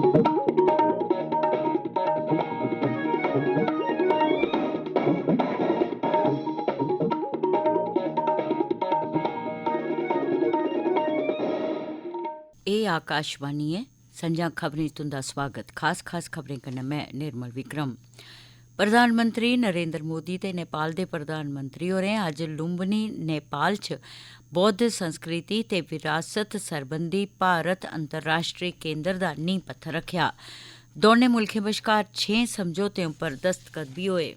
एह् आकाशवाणी ऐ। संजा खबरें च तुंदा स्वागत। खास खबरें कन्नै में निर्मल विक्रम। प्रधानमंत्री नरेंद्र मोदी ते नेपाल दे प्रधानमंत्री होरें अज्ज लुम्बिनी नेपाल च बौद्ध संस्कृति ते विरासत सरबंधी भारत अंतर्राष्ट्रीय केंद्र दा नींह पत्थर रखेआ। दौनें मुल्खें बश्कार 6 समझौतें उप्पर दस्तखत बी होए।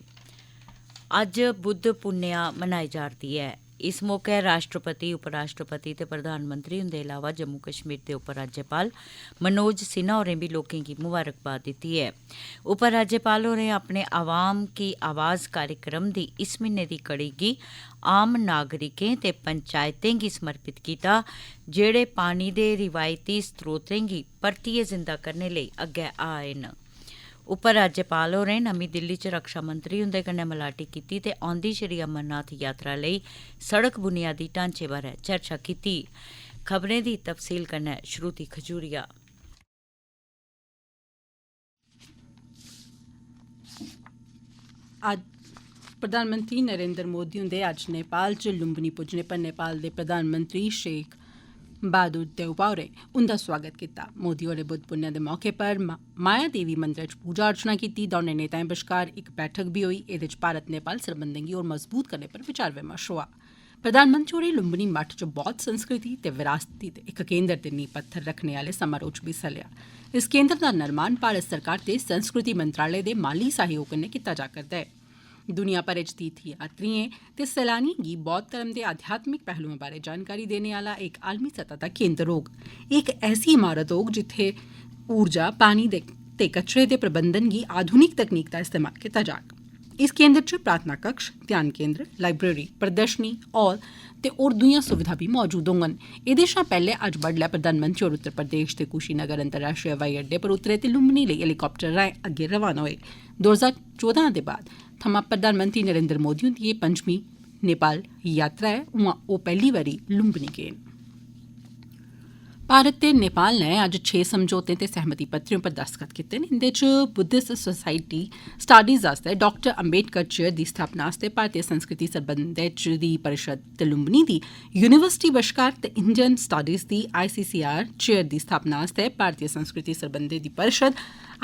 अज्ज बुद्ध पुन्नेआ मनाई जा'रदी ऐ। इस मौके राष्ट्रपति, उपराष्ट्रपति ते प्रधानमंत्री हुंदे अलावा जम्मू कश्मीर दे उपराज्यपाल मनोज सिन्हा होरें बी लोकें गी मुबारकबाद दित्ती ऐ। उपराज्यपाल होरें अपने आवाम की आवाज़ कार्यक्रम दी इस म्हीने दी कड़ी गी आम नागरिकें ते पंचायतें गी समर्पित कीता, जेह्ड़े पानी दे रिवायती स्रोतें गी परतियै जिंदा करने लेई अग्गै आए न। उपराज्यपाल होरें नमीं दिल्ली च रक्षा मंत्री हुंदे कन्नै मलाटी कीती ते औंदी श्री अमरनाथ यात्रा लेई सड़क बुनियादी ढांचे बारै चर्चा कीती। खबरें दी तफसील कन्नै श्रुति खजूरिया। प्रधानमंत्री नरेंद्र मोदी हुंदे अज्ज नेपाल च लुम्बिनी पुज्जने पर नेपाल दे प्रधानमंत्री शेख बहादुर देउबा होरें उंदा स्वागत कीता। मोदी होरें बुद्ध पुन्नेआ दे मौके पर माया देवी मंदरै च पूजा अर्चना कीती। दौनें नेताएं बश्कार इक बैठक बी होई। एह्दे च भारत नेपाल सरबंधें गी होर मजबूत करने पर विचार विमर्श होआ। प्रधानमंत्री होरें लुम्बिनी मठ च बौद्ध संस्कृति ते विरासती दे इक केंद्र दे नींह पत्थर रक्खने आह्ले समारोह च बी हिस्सा लेआ। इस केंद्र दा निर्माण भारत सरकार दे संस्कृति मंत्रालय दे माली सहयोग कन्नै कीता जा करदा ऐ। दुनिया भरै च तीर्थ यात्रिएं ते सैलानिएं गी बौद्ध धर्म दे आध्यात्मिक पहलुएं बारै जानकारी देने आह्ला इक आलमी सतह दा केंद्र होग। इक ऐसी इमारत होग जित्थै ऊर्जा, पानी ते कचरे दे प्रबंधन गी आधुनिक तकनीक दा इस्तेमाल कीता जाग। इस केंद्र च प्रार्थना कक्ष, ध्यान केंद्र, लाइब्रेरी, प्रदर्शनी हॉल ते होर दुइयां सुविधां बी मौजूद होङन। एह्दे शा पैह्ले अज्ज बड्डलै प्रधानमंत्री होर उत्तर प्रदेश दे कुशीनगर अंतर्राष्ट्रीय हवाई अड्डे पर उतरे ते लुम्बिनी लेई हेलीकाप्टर राहें अग्गे रवाना होए। 2014 दे बाद थमां प्रधानमंत्री नरेंद्र मोदी हुंदी एह् पंजमीं नेपाल यात्रा ऐ। उआं ओह् पैह्ली बारी लुम्बिनी गे न। भारत ते नेपाल नै अज्ज 6 समझौतें ते सहमति पत्रें पर दस्तखत कीते न। इंदे च बुद्धिस्ट सोसाइटी स्टडीज आस्तै डाक्टर अम्बेडकर चेयर दी स्थापना आस्तै भारतीय संस्कृति सरबंधै च दी परिषद ते लुम्बिनी दी यूनिवर्सिटी बश्कार ते इंडियन स्टडीज दी ICCR चेयर दी स्थापना आस्तै भारतीय संस्कृति सरबंधै दी परिषद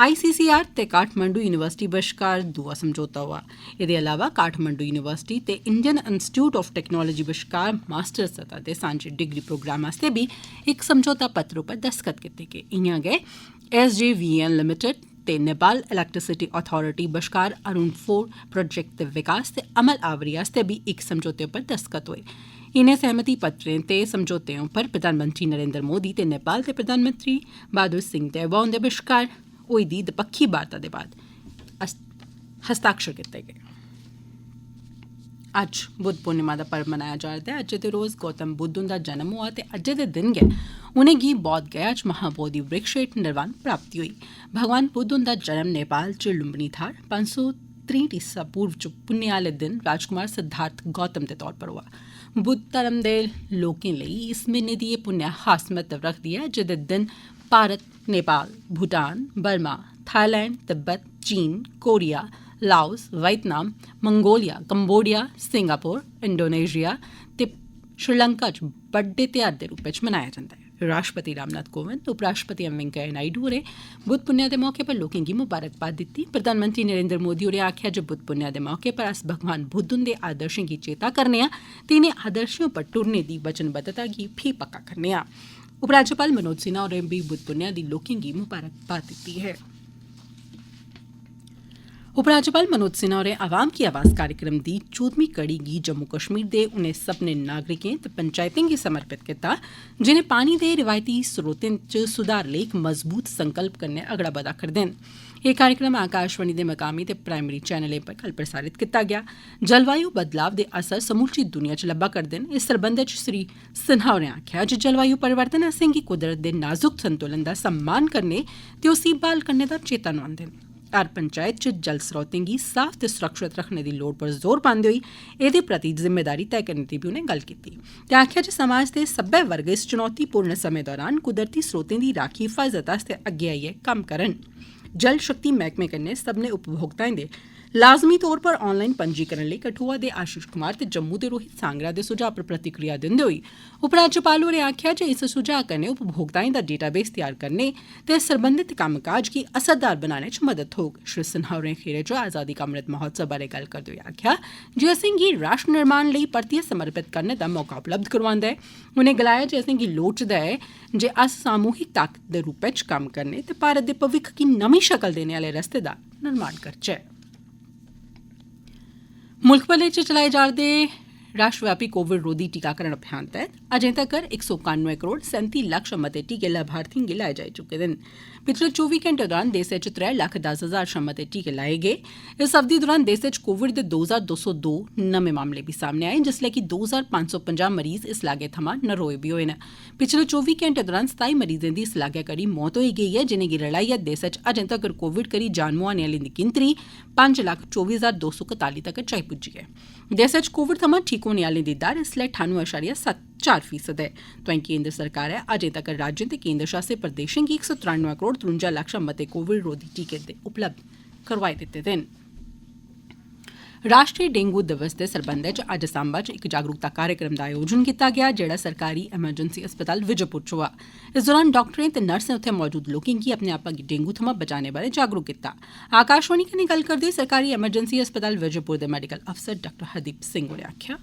ICCR ते काठमांडू यूनिवर्सिटी बश्कार दूआ समझौता होआ। एह्दे अलावा काठमांडू यूनिवर्सिटी ते इंडियन इंस्टीट्यूट ऑफ टेक्नोलॉजी बश्कार मास्टर सतह दे सांझे डिग्री प्रोग्राम आस्तै बी इक समझौता पत्र उप्पर दस्तखत कीते गे। इ'यां गै SJVN लिमिटेड ते नेपाल इलैक्ट्रिसिटी अथॉरिटी बश्कार अरुण 4 प्रोजेक्ट दे विकास ते अमल आवरी आस्तै बी इक समझौते उप्पर दस्तखत होए। इनें सहमति पत्रें ते समझौतें उप्पर प्रधानमंत्री नरेंद्र मोदी ते नेपाल दे प्रधानमंत्री बहादुर सिंह देउबा हुंदे बश्कार होई दी दपक्खी वार्ता दे बाद हस्ताक्षर कीते गे। अज्ज बुद्ध पूर्णिमा दा पर्व मनाया जा'रदा ऐ। अज्जै दे रोज गौतम बुद्ध हुंदा जन्म होआ ते अज्जै दे दिन गै उनेंगी बौद्ध गया च महाबोधि वृक्ष हेठ निर्वाण प्राप्ति होई। भगवान बुद्ध हुंदा जन्म नेपाल च लुम्बिनी थाह्र 563 ईसा पूर्व च पुन्नेआ आह्ले दिन राजकुमार सिद्धार्थ गौतम दे तौर पर होआ। बुद्ध धर्म दे लोकें लेई इस म्हीने दी एह् पुन्नेआ खास महत्व रखदी ऐ, जेह्दे दिन भारत, नेपाल, भूटान, बर्मा, थाईलैंड, तिब्बत, चीन, Korea, Laos, Vietnam, Mongolia, Cambodia, Singapore, Indonesia ते श्रीलंका च बड्डे ध्यार दे रूपै च मनाया जंदा ऐ। राष्ट्रपति रामनाथ कोविंद, उपराष्ट्रपति एम वैंकेया नायडू होरें बुद्ध पुन्नेआ दे मौके पर लोकें गी मुबारकबाद दित्ती। प्रधानमंत्री नरेंद्र मोदी होरें आखेआ जे बुद्ध पुन्नेआ दे मौके पर अस भगवान बुद्ध हुंदे आदर्शें गी चेता करने आं ते इनें आदर्शें उप्पर टुरने दी वचनबद्धता गी फ्ही पक्का करने आं। उपराज्यपाल मनोज सिन्हा होरें बी बुद्ध पुन्नेआ दी लोकें गी मुबारकबाद दित्ती ऐ। उपराज्यपाल मनोज सिन्हा होरें आवाम की आवाज़ कार्यक्रम दी 14वीं कड़ी गी जम्मू कश्मीर दे उनें सब्भनें नागरिकें ते पंचायतें गी समर्पित कीता जिनें पानी दे रिवायती स्रोतें च सुधार लेई इक मजबूत संकल्प कन्नै अगड़ा बधा करदे न। एह् कार्यक्रम आकाशवाणी दे मकामी ते प्राइमरी चैनलें पर कल प्रसारित कीता गेआ। जलवायु बदलाव दे असर समूलची दुनिया च लब्भा करदे न। इस सरबंधै च श्री सिन्हा होरें आखेआ जे जलवायु परिवर्तन असेंगी कुदरत दे नाजुक संतुलन दा सम्मान करने ते उसी ब्हाल करने दा चेता नोआंदे न। हर पंचायत च जल स्रोतें गी साफ ते सुरक्षित रखने दी लोड़ पर जोर पांदे होई एह्दे प्रति जिम्मेदारी तय करने दी बी उनें गल्ल कीती ते आखेआ जे समाज दे सब्बै वर्ग इस चुनौतीपूर्ण समें दौरान कुदरती स्रोतें दी राखी हिफाजत आस्तै अग्गें आइयै कम्म करन। जल शक्ति मैह्कमे कन्नै सब्भनें उपभोक्ताएं दे लाजमी तौर पर ऑनलाइन पंजीकरण लेई कठुआ दे आशीष कुमार ते जम्मू दे रोहित सांगरा दे सुझाऽ पर प्रतिक्रिया दिंदे होई उपराज्यपाल होरें आखेआ जे इस सुझाऽ कन्नै उपभोक्ताएं दा डेटाबेस तैयार करने ते सरबंधित कम्मकाज गी असरदार बनाने च मदद थ्होग। श्री सिन्हा होरें खीरै च आजादी का अमृत महोत्सव बारै गल्ल करदे होई आखेआ जे असेंगी राष्ट्र निर्माण लेई परतियै समर्पित करने दा मौका उपलब्ध करोआंदा ऐ। उनें गलाया जे असेंगी लोड़चदा ऐ जे अस सामूहिक ताकत दे रूपै च कम्म करने ते भारत दे भविक्ख गी नमीं शक्ल देने आह्ले रस्ते दा निर्माण करचै। मुल्ख भरै च चलाए जा'रदे राष्ट्रव्यापी कोविड रोधी टीकाकरण अभियान तैह्त अजें तगर 191 करोड़ 37 लक्ष शा मते टीके लाभार्थिएं गी लाए जाई चुके दे न। पिछले 24 घैंटे दौरान देसै च 3 लक्ख 10 हजार शा मते टीके लाए गे। इस अवधि दौरान देसै च कोविड दे 2202 नमें मामले बी सामने आए जिसलै कि 2550 मरीज इस लागै थमां नरोए बी होए न। पिछले 24 घैंटे दौरान 27 मरीजें दी इस लागै करी मौत होई गेई ऐ जिनेंगी रलाइयै देसै च अजें तगर कोविड करी जान मुहाने आह्लें दी गिनतरी 5,24,241 तगर जाई पुज्जी ऐ। देसै च कोविड थमां ठीक होने आह्लें दी दर इसलै 98.74% ऐ। तोआईं केन्द्र सरकारै अजें तगर राज्यें ते केन्द्र शासित प्रदेशें गी 193 करोड़ 53 लक्ष शा मते कोविड रोधी टीके उपलब्ध करोआई दित्ते दे न। राष्ट्रीय डेंगू दिवस दे सरबंधै च अज्ज सांबा च इक जागरूकता कार्यक्रम दा आयोजन कीता गेआ जेह्ड़ा सरकारी एमरजेंसी अस्पताल विजयपुर च होआ। इस दौरान डाक्टरें ते नर्सें उत्थै मौजूद लोकें गी अपने आपा गी डेंगू थमां बचाने बारै जागरूक कीता। आकाशवाणी कन्नै गल्ल करदे होई सरकारी एमरजेंसी अस्पताल विजयपुर दे मेडिकल अफसर डॉ हरदीप सिंह होरें आखेआ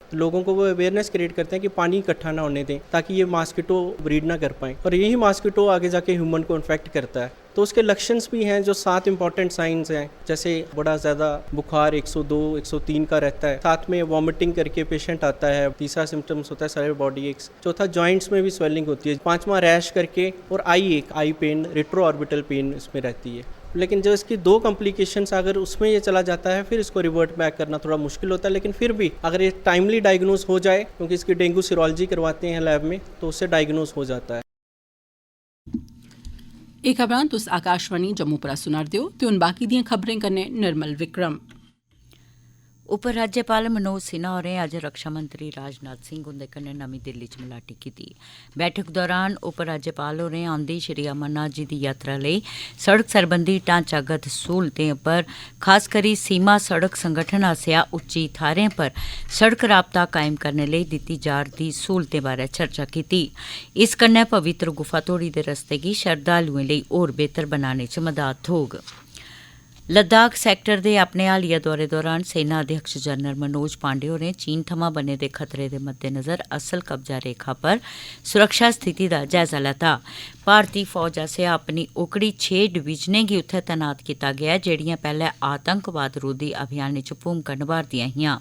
लोगों को वो अवेयरनेस क्रिएट करते हैं कि पानी इकट्ठा ना होने दें ताकि ये मॉस्किटो ब्रीड ना कर पाएँ और यही मॉस्किटो आगे जाके ह्यूमन को इन्फेक्ट करता है। तो उसके लक्षण्स भी हैं जो 7 इंपॉर्टेंट साइंस हैं जैसे बड़ा ज़्यादा बुखार 102 103 का रहता है, साथ में वॉमिटिंग करके पेशेंट आता है, तीसरा सिम्टम्स होता है सारे बॉडी एक्स, चौथा जॉइंट्स में भी स्वेलिंग होती है, पांचवा रैश करके और आई पेन रेट्रो ऑर्बिटल पेन इसमें रहती है। लेकिन जो इसकी 2 कॉम्प्लिकेशंस अगर उसमें ये चला जाता है फिर इसको रिवर्ट बैक करना थोड़ा मुश्किल होता है। लेकिन फिर भी अगर ये टाइमली डायग्नोज हो जाए क्योंकि इसकी डेंगू सीरोलॉजी करवाते हैं लैब में तो उससे डायग्नोज हो जाता है। एह् खबरां तुस आकाशवाणी जम्मू परा सुना'रदे ओ ते हुन बाकी दियां खबरें कन्नै निर्मल विक्रम। उपराज्यपाल मनोज सिन्हा होरें अज्ज रक्षा मंत्री राजनाथ सिंह हुंदे कन्नै नमीं दिल्ली च मलाटी कीती। बैठक दौरान उपराज्यपाल होरें औंदी श्री अमरनाथ जी दी यात्रा लेई सड़क सरबंधी ढांचागत सहूलतें पर खास करी सीमा सड़क संगठन आसेआ उच्ची थाह्रें पर सड़क राबता कायम करने लेई दित्ती जा'रदी सहूलतें बारै चर्चा कीती। इस कन्नै पवित्र गुफा तोड़ी दे रस्ते गी शरधालुएं लेई होर बेहतर बनाने च मदद थ्होग। लद्दाख सैक्टर दे अपने हालिया दौरे दौरान सेना अध्यक्ष जनरल मनोज पांडे होरें चीन थमां बने दे खतरे दे मद्देनज़र असल कब्जा रेखा पर सुरक्षा स्थिति दा जायजा लैता। भारतीय फौज आसेआ अपनी ओकड़ी 6 डिवीजनें गी उत्थै तैनात कीता गेआ जेहड़ियां पैह्ले आतंकवाद रोधी अभियानें च भूमिका नभा'रदियां हियां।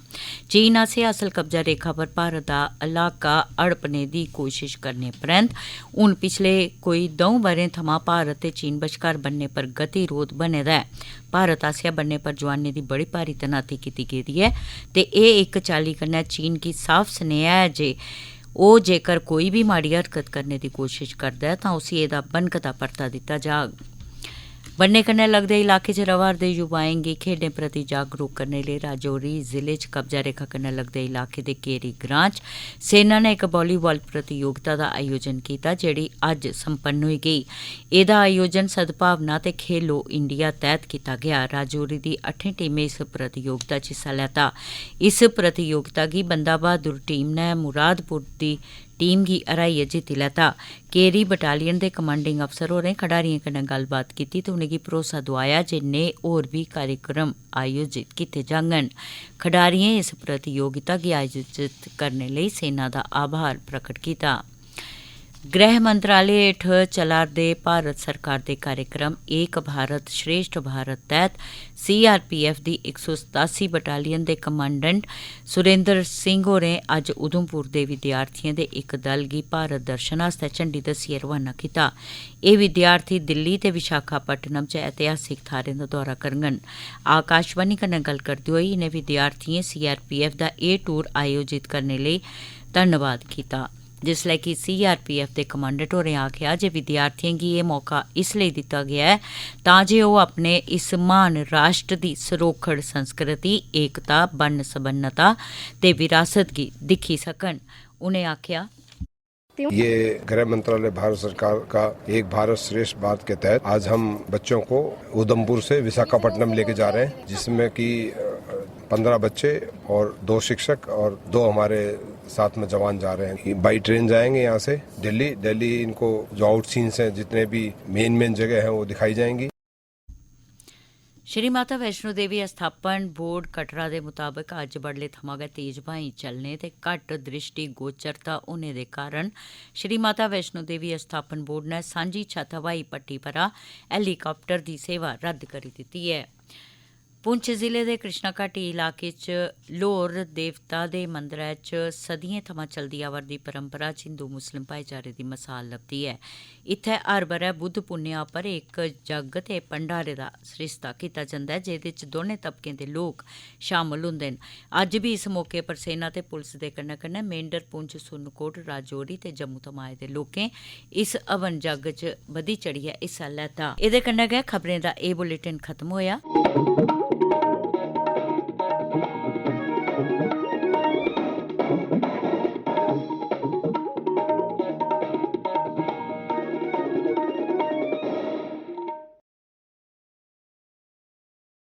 चीन आसेआ असल कब्जा रेखा पर भारत दा इलाका हड़पने दी कोशिश करने परैंत हून पिछले कोई 2 ब'रें थमां भारत ते चीन बश्कार बन्ने पर गतिरोध बने दा ऐ। भारत आसेआ बन्ने पर जोआनें दी बड़ी भारी तैनाती कीती गेदी ऐ ते एह् इक चाल्ली कन्नै चीन गी साफ सनेहा ऐ जे ओह् जेकर कोई बी माड़ी हरकत करने दी कोशिश करदा ऐ तां उसी एह्दा बनकदा परता दित्ता जाग। बन्ने कन्नै लगदे इलाके च रवा'रदे युवाएं गी खेड्डें प्रति जागरूक करने लेई राजौरी जिले च कब्जा रेखा कन्नै लगदे इलाके दे केरी ग्रां च सेना ने इक वालीबाल प्रतियोगिता दा आयोजन कीता जेह्ड़ी अज्ज संपन्न होई गेई। एह्दा आयोजन सद्भावना ते खेलो इंडिया तैह्त कीता गेआ। राजौरी दी 8 टीमें इस प्रतियोगिता च हिस्सा लैता। इस प्रतियोगिता गी बंदा बहादुर टीम ने मुरादपुर दी टीम गी हराइयै जित्ती लैता। केरी बटालियन दे कमांडिंग अफसर होरें खडारियें कन्नै गल्लबात कीती ते उनेंगी भरोसा दोआया जे नेह् होर बी कार्यक्रम आयोजित कीते जाङन। खडारियें इस प्रतियोगिता गी आयोजित करने लेई सेना दा आभार प्रकट कीता। गृह मंत्रालय हेठ चला'रदे भारत सरकार दे कार्यक्रम एक भारत श्रेष्ठ भारत तैह्त CRPF दी 187 बटालियन दे कमांडेंट सुरेंद्र सिंह होरें अज्ज उधमपुर दे विद्यार्थियें दे इक दल गी भारत दर्शन आस्तै झंडी दस्सियै रवाना कीता। एह् विद्यार्थी दिल्ली ते विशाखापट्टनम च ऐतिहासिक थाह्रें दा दौरा करङन। आकाशवाणी कन्नै गल्ल करदे होई इनें विद्यार्थियें CRPF दा एह् टूर आयोजित करने लेई धन्नवाद कीता। जिसलै कि CRPF दे कमांडेंट होरें आखेआ जे विद्यार्थियें गी एह् मौका इसलेई दित्ता गेआ ऐ तां जे ओह् अपने इस महान राष्ट्र दी सरोखड़ संस्कृति, एकता, बन्न सबन्नता ते विरासत गी दिक्खी सकन। उनें आखेआ ये गृह मंत्रालय भारत सरकार का एक भारत श्रेष्ठ भारत के तहत आज हम बच्चों को उधमपुर से विशाखापट्टनम लेके जा रहे हैं, जिसमें कि 15 बच्चे और 2 शिक्षक और 2 हमारे साथ में जवान जा रहे हैं। बाई ट्रेन जाएंगे यहाँ से दिल्ली इनको जो आउट सीन्स हैं, जितने भी मेन जगह हैं वो दिखाई जाएंगी। श्री माता वैष्णो देवी अस्थापन बोर्ड कटरा दे मुताबक अज्ज बडले थमां गै तेज ब्हाई चलने ते घट्ट दृष्टि गोचरता होने दे कारण श्री माता वैष्णो देवी अस्थापन बोर्ड ने सांझी छत हवाई पट्टी परा हैलीकाप्टर दी सेवा रद्द करी दित्ती ऐ। पुंछ जिले दे कृष्णा घाटी इलाके च लोर देवता दे मंदरै च सदियें थमां चलदी आवा'रदी परंपरा च हिंदू मुस्लिम भाईचारे दी मसाल लभदी ऐ। इत्थै हर ब'रै बुद्ध पुन्नेआ पर इक जग ते भंडारे दा सरिस्ता कीता जंदा ऐ, जेह्दे च दौनें तबकें दे लोक शामल होंदे न। अज्ज बी इस मौके पर सेना ते पुलस दे कन्नै कन्नै मेंढर, पुंछ, सुरनकोट, राजौरी ते जम्मू थमां आए दे लोकें इस हवन जग च बधी चढ़ियै हिस्सा लैता। एह्दे कन्नै गै खबरें दा एह् बुलेटिन खत्म होएआ।